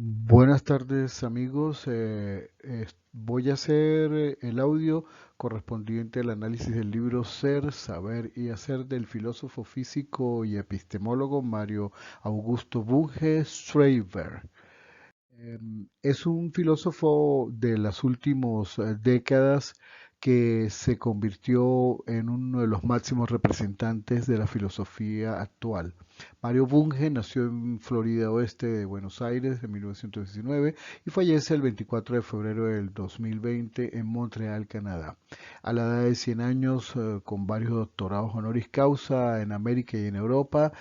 Buenas tardes amigos. Voy a hacer el audio correspondiente al análisis del libro Ser, Saber y Hacer del filósofo físico y epistemólogo Mario Augusto Bunge Schreiber. Es un filósofo de las últimas décadas que se convirtió en uno de los máximos representantes de la filosofía actual. Mario Bunge nació en Florida Oeste de Buenos Aires en 1919 y fallece el 24 de febrero del 2020 en Montreal, Canadá. A la edad de 100 años, con varios doctorados honoris causa en América y en Europa,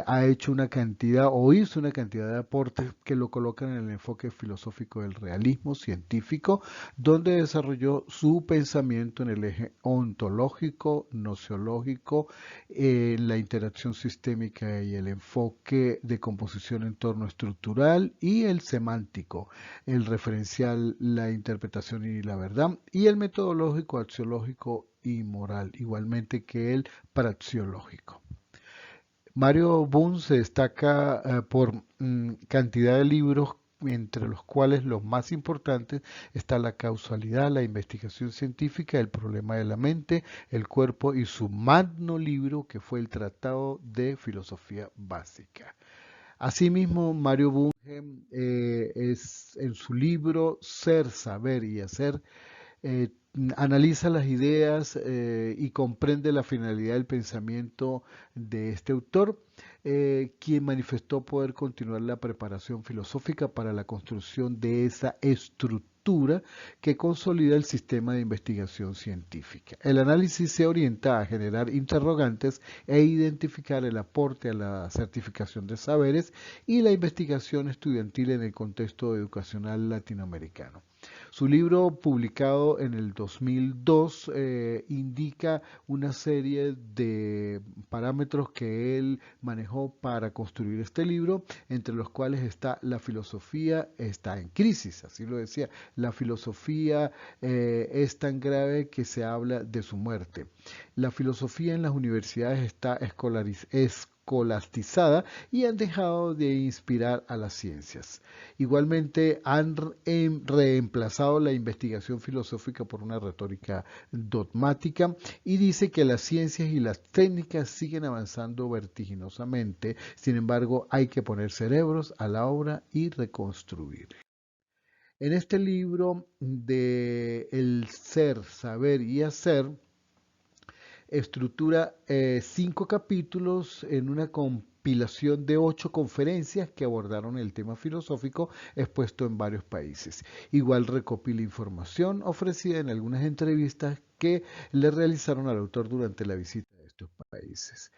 ha hecho una cantidad o hizo una cantidad de aportes que lo colocan en el enfoque filosófico del realismo científico, donde desarrolló su pensamiento en el eje ontológico, nociológico, la interacción sistémica y el enfoque de composición entorno estructural y el semántico, el referencial, la interpretación y la verdad, y el metodológico, axiológico y moral, igualmente que el praxiológico. Mario Boone se destaca por cantidad de libros, entre los cuales los más importantes está la causalidad, la investigación científica, el problema de la mente, el cuerpo y su magno libro que fue el Tratado de Filosofía Básica. Asimismo, Mario Bunge es en su libro Ser, Saber y Hacer eh, analiza las ideas y comprende la finalidad del pensamiento de este autor, quien manifestó poder continuar la preparación filosófica para la construcción de esa estructura que consolida el sistema de investigación científica. El análisis se orienta a generar interrogantes e identificar el aporte a la certificación de saberes y la investigación estudiantil en el contexto educacional latinoamericano. Su libro, publicado en el 2002, indica una serie de parámetros que él manejó para construir este libro, entre los cuales está la filosofía está en crisis, así lo decía, la filosofía es tan grave que se habla de su muerte. La filosofía en las universidades está escolastizada y han dejado de inspirar a las ciencias. Igualmente han reemplazado la investigación filosófica por una retórica dogmática y dice que las ciencias y las técnicas siguen avanzando vertiginosamente, sin embargo hay que poner cerebros a la obra y reconstruir. En este libro de El ser, saber y hacer, estructura 5 capítulos en una compilación de 8 conferencias que abordaron el tema filosófico expuesto en varios países. Igual recopila información ofrecida en algunas entrevistas que le realizaron al autor durante la visita de estos países.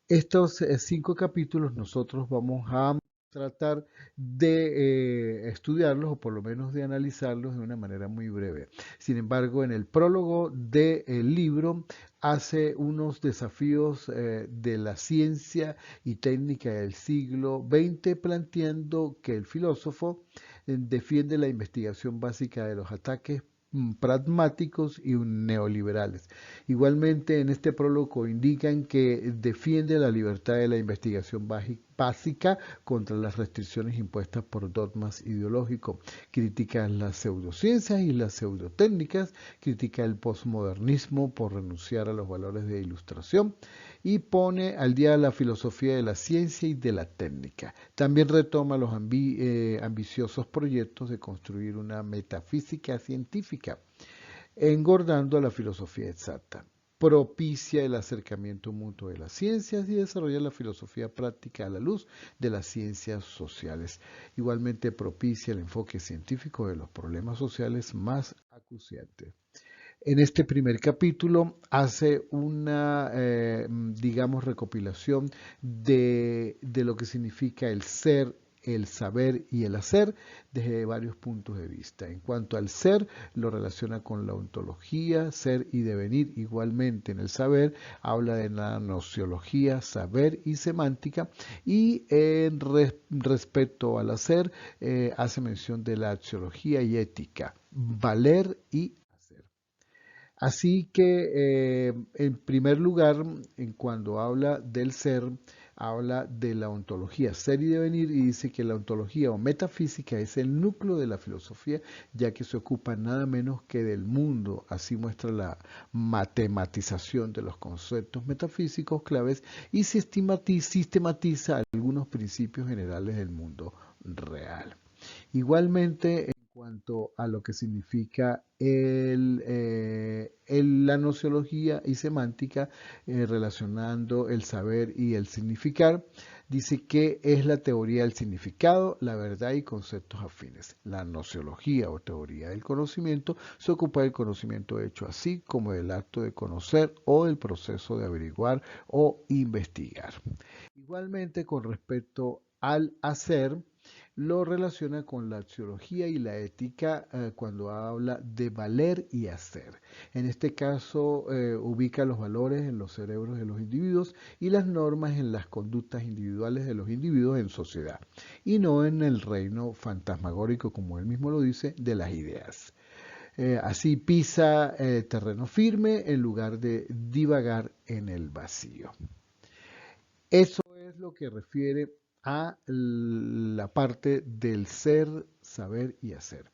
Estos 5 capítulos nosotros vamos a tratar de estudiarlos o por lo menos de analizarlos de una manera muy breve. Sin embargo, en el prólogo del libro hace unos desafíos de la ciencia y técnica del siglo XX, planteando que el filósofo defiende la investigación básica de los ataques pragmáticos y neoliberales. Igualmente, en este prólogo indican que defiende la libertad de la investigación básica contra las restricciones impuestas por dogmas ideológicos. Critica las pseudociencias y las pseudotécnicas, critica el posmodernismo por renunciar a los valores de ilustración y pone al día la filosofía de la ciencia y de la técnica. También retoma los ambiciosos proyectos de construir una metafísica científica, engordando la filosofía exacta. Propicia el acercamiento mutuo de las ciencias y desarrolla la filosofía práctica a la luz de las ciencias sociales. Igualmente propicia el enfoque científico de los problemas sociales más acuciantes. En este primer capítulo hace una, digamos, recopilación de lo que significa el ser, el saber y el hacer desde varios puntos de vista. En cuanto al ser, lo relaciona con la ontología, ser y devenir. Igualmente en el saber habla de la nociología, saber y semántica. Y en respecto al hacer, hace mención de la axiología y ética, valer y hacer. Así que, en primer lugar, en cuando habla del ser, habla de la ontología ser y devenir y dice que la ontología o metafísica es el núcleo de la filosofía, ya que se ocupa nada menos que del mundo. Así muestra la matematización de los conceptos metafísicos claves y sistematiza algunos principios generales del mundo real. Igualmente, en cuanto a lo que significa la nociología y semántica, relacionando el saber y el significar, dice que es la teoría del significado, la verdad y conceptos afines. La nociología o teoría del conocimiento se ocupa del conocimiento hecho así como del acto de conocer o del proceso de averiguar o investigar. Igualmente, con respecto al hacer, lo relaciona con la axiología y la ética cuando habla de valer y hacer. En este caso, ubica los valores en los cerebros de los individuos y las normas en las conductas individuales de los individuos en sociedad, y no en el reino fantasmagórico, como él mismo lo dice, de las ideas. Así pisa terreno firme en lugar de divagar en el vacío. Eso es lo que refiere a la parte del ser, saber y hacer.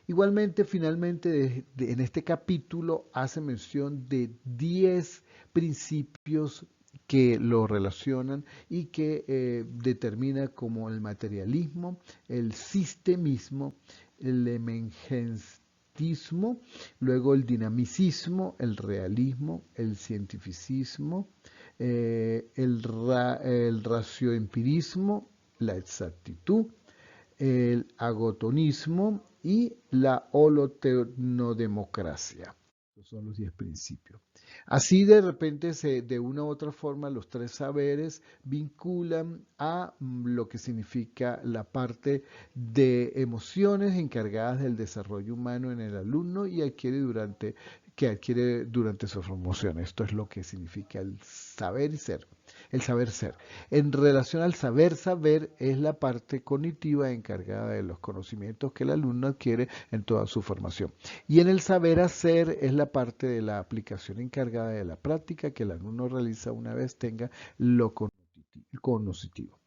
Igualmente, finalmente, en este capítulo hace mención de 10 principios que lo relacionan y que determina como el materialismo, el sistemismo, el emergentismo, luego el dinamicismo, el realismo, el cientificismo, el racioempirismo, la exactitud, el agotonismo y la holotenodemocracia. Esos son los 10 principios. Así de repente, de una u otra forma, los tres saberes vinculan a lo que significa la parte de emociones encargadas del desarrollo humano en el alumno y que adquiere durante su formación. Esto es lo que significa el saber y ser, el saber ser. En relación al saber saber es la parte cognitiva encargada de los conocimientos que el alumno adquiere en toda su formación. Y en el saber hacer es la parte de la aplicación encargada de la práctica que el alumno realiza una vez tenga lo cognitivo.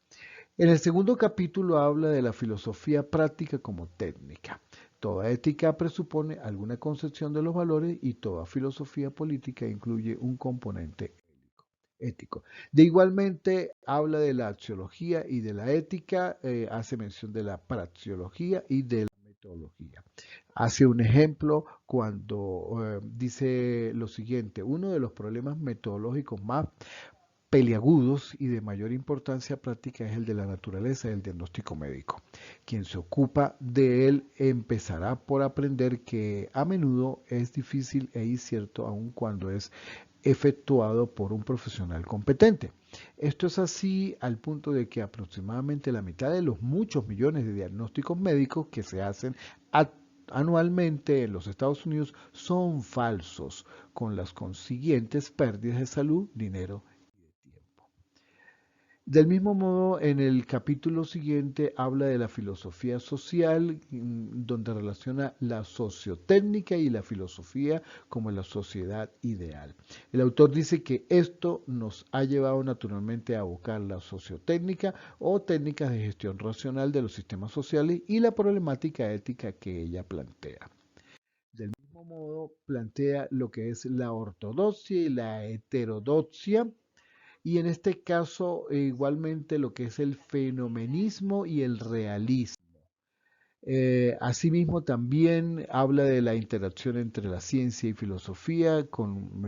En el segundo capítulo habla de la filosofía práctica como técnica. Toda ética presupone alguna concepción de los valores y toda filosofía política incluye un componente ético. De igualmente habla de la axiología y de la ética, hace mención de la praxeología y de la metodología. Hace un ejemplo cuando dice lo siguiente: uno de los problemas metodológicos más peliagudos y de mayor importancia práctica es el de la naturaleza del diagnóstico médico. Quien se ocupa de él empezará por aprender que a menudo es difícil e incierto aun cuando es efectuado por un profesional competente. Esto es así al punto de que aproximadamente la mitad de los muchos millones de diagnósticos médicos que se hacen anualmente en los Estados Unidos son falsos, con las consiguientes pérdidas de salud, dinero. Del mismo modo, en el capítulo siguiente habla de la filosofía social, donde relaciona la sociotécnica y la filosofía como la sociedad ideal. El autor dice que esto nos ha llevado naturalmente a abocar la sociotécnica o técnicas de gestión racional de los sistemas sociales y la problemática ética que ella plantea. Del mismo modo, plantea lo que es la ortodoxia y la heterodoxia, y en este caso, igualmente lo que es el fenomenismo y el realismo. Asimismo, también habla de la interacción entre la ciencia y filosofía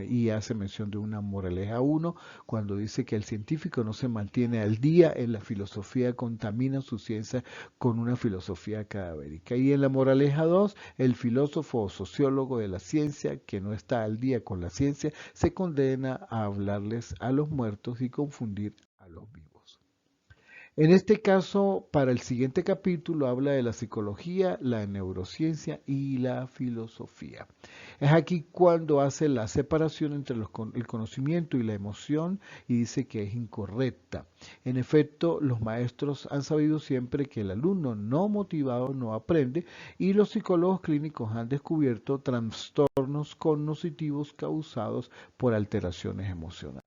y hace mención de una moraleja 1 cuando dice que el científico no se mantiene al día en la filosofía, contamina su ciencia con una filosofía cadavérica. Y en la moraleja 2, el filósofo o sociólogo de la ciencia que no está al día con la ciencia se condena a hablarles a los muertos y confundir a los vivos. En este caso, para el siguiente capítulo habla de la psicología, la neurociencia y la filosofía. Es aquí cuando hace la separación entre el conocimiento y la emoción y dice que es incorrecta. En efecto, los maestros han sabido siempre que el alumno no motivado no aprende y los psicólogos clínicos han descubierto trastornos cognitivos causados por alteraciones emocionales.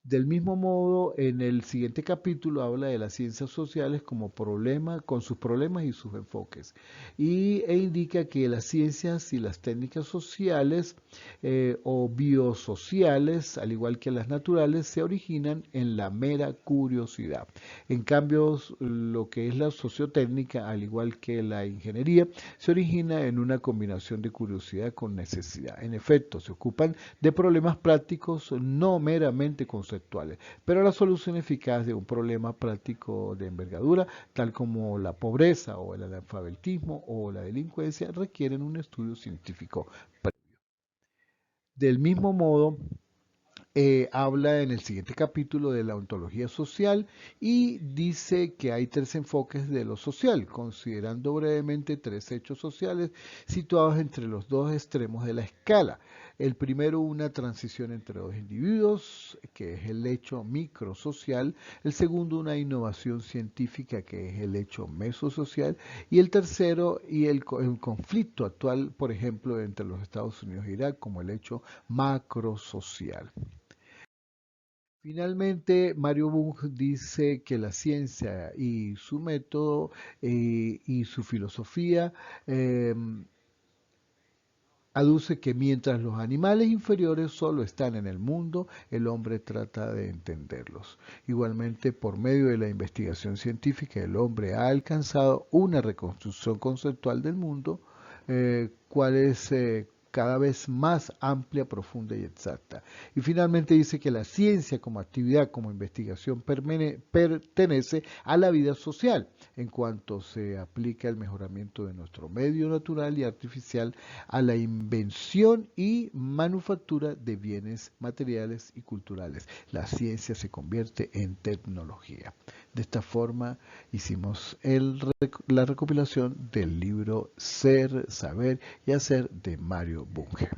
Del mismo modo, en el siguiente capítulo habla de las ciencias sociales como problema, con sus problemas y sus enfoques, e indica que las ciencias y las técnicas sociales o biosociales, al igual que las naturales, se originan en la mera curiosidad. En cambio, lo que es la sociotécnica, al igual que la ingeniería, se origina en una combinación de curiosidad con necesidad. En efecto, se ocupan de problemas prácticos no meramente conceptuales, pero la solución eficaz de un problema práctico de envergadura, tal como la pobreza o el analfabetismo o la delincuencia, requieren un estudio científico. Del mismo modo, habla en el siguiente capítulo de la ontología social y dice que hay tres enfoques de lo social, considerando brevemente tres hechos sociales situados entre los dos extremos de la escala. El primero, una transición entre dos individuos, que es el hecho microsocial. El segundo, una innovación científica, que es el hecho mesosocial. Y el tercero, el conflicto actual, por ejemplo, entre los Estados Unidos e Irak, como el hecho macrosocial. Finalmente, Mario Bunge dice que la ciencia y su método y su filosofía eh, aduce que mientras los animales inferiores solo están en el mundo, el hombre trata de entenderlos. Igualmente, por medio de la investigación científica, el hombre ha alcanzado una reconstrucción conceptual del mundo, cual es cada vez más amplia, profunda y exacta. Y finalmente dice que la ciencia como actividad, como investigación, pertenece a la vida social, en cuanto se aplica el mejoramiento de nuestro medio natural y artificial a la invención y manufactura de bienes materiales y culturales. La ciencia se convierte en tecnología. De esta forma hicimos la recopilación del libro Ser, Saber y Hacer de Mario Bunge.